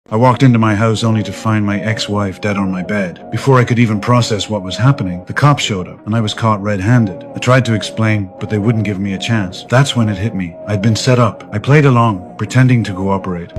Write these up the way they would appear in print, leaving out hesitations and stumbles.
I walked into my house only to find my ex-wife dead on my bed. Before I could even process what was happening, the cops showed up and I was caught red-handed. I tried to explain, but they wouldn't give me a chance. That's when it hit me. I'd been set up. I played along, pretending to cooperate.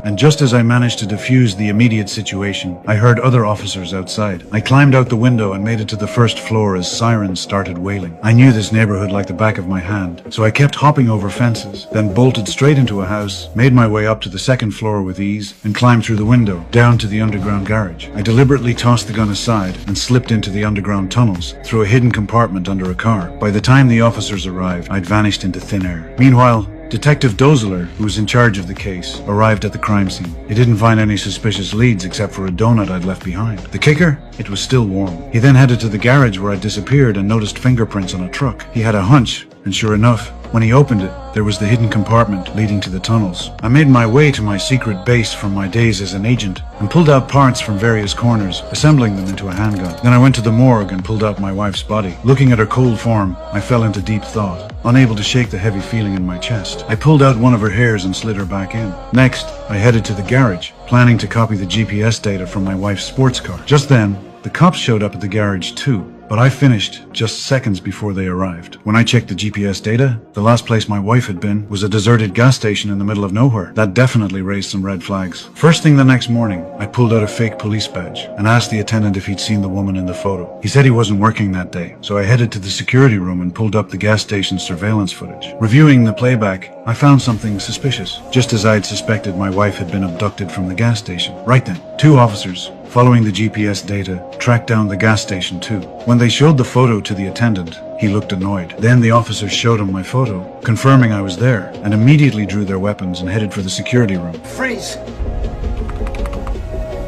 And just as I managed to defuse the immediate situation, I heard other officers outside. I climbed out the window and made it to the first floor as sirens started wailing. I knew this neighborhood like the back of my hand, so I kept hopping over fences, then bolted straight into a house, made my way up to the second floor with ease, and climbed through the window, down to the underground garage. I deliberately tossed the gun aside and slipped into the underground tunnels, through a hidden compartment under a car. By the time the officers arrived, I'd vanished into thin air. Meanwhile, Detective Dozler, who was in charge of the case, arrived at the crime scene. He didn't find any suspicious leads except for a donut I'd left behind. The kicker? It was still warm. He then headed to the garage where I'd disappeared and noticed fingerprints on a truck. He had a hunch, and sure enough, when he opened it, there was the hidden compartment leading to the tunnels. I made my way to my secret base from my days as an agent and pulled out parts from various corners, assembling them into a handgun. Then I went to the morgue and pulled out my wife's body. Looking at her cold form, I fell into deep thought, unable to shake the heavy feeling in my chest. I pulled out one of her hairs and slid her back in. Next, I headed to the garage, planning to copy the GPS data from my wife's sports car. Just then, the cops showed up at the garage too. But I finished just seconds before they arrived. When I checked the GPS data, the last place my wife had been was a deserted gas station in the middle of nowhere. That definitely raised some red flags. First thing the next morning, I pulled out a fake police badge and asked the attendant if he'd seen the woman in the photo. He said he wasn't working that day, so I headed to the security room and pulled up the gas station's surveillance footage. Reviewing the playback, I found something suspicious. Just as I'd suspected, my wife had been abducted from the gas station. Right then, two officers, following the GPS data, tracked down the gas station too. When they showed the photo to the attendant, he looked annoyed. Then the officers showed him my photo, confirming I was there, and immediately drew their weapons and headed for the security room. Freeze!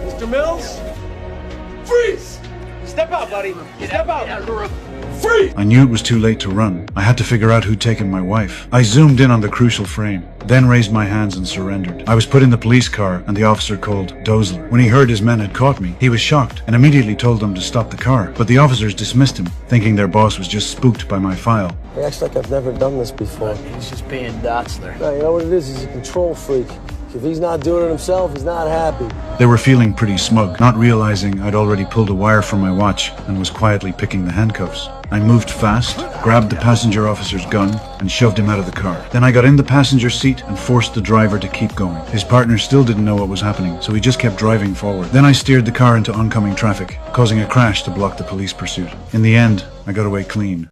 Mr. Mills? Freeze! Step out, buddy! Step out! Freeze! I knew it was too late to run. I had to figure out who'd taken my wife. I zoomed in on the crucial frame, then raised my hands and surrendered. I was put in the police car and the officer called Dozler. When he heard his men had caught me, he was shocked and immediately told them to stop the car. But the officers dismissed him, thinking their boss was just spooked by my file. He acts like I've never done this before. He's just being Dotzler. No, you know what it is? He's a control freak. If he's not doing it himself, he's not happy. They were feeling pretty smug, not realizing I'd already pulled a wire from my watch and was quietly picking the handcuffs. I moved fast, grabbed the passenger officer's gun, and shoved him out of the car. Then I got in the passenger seat and forced the driver to keep going. His partner still didn't know what was happening, so he just kept driving forward. Then I steered the car into oncoming traffic, causing a crash to block the police pursuit. In the end, I got away clean.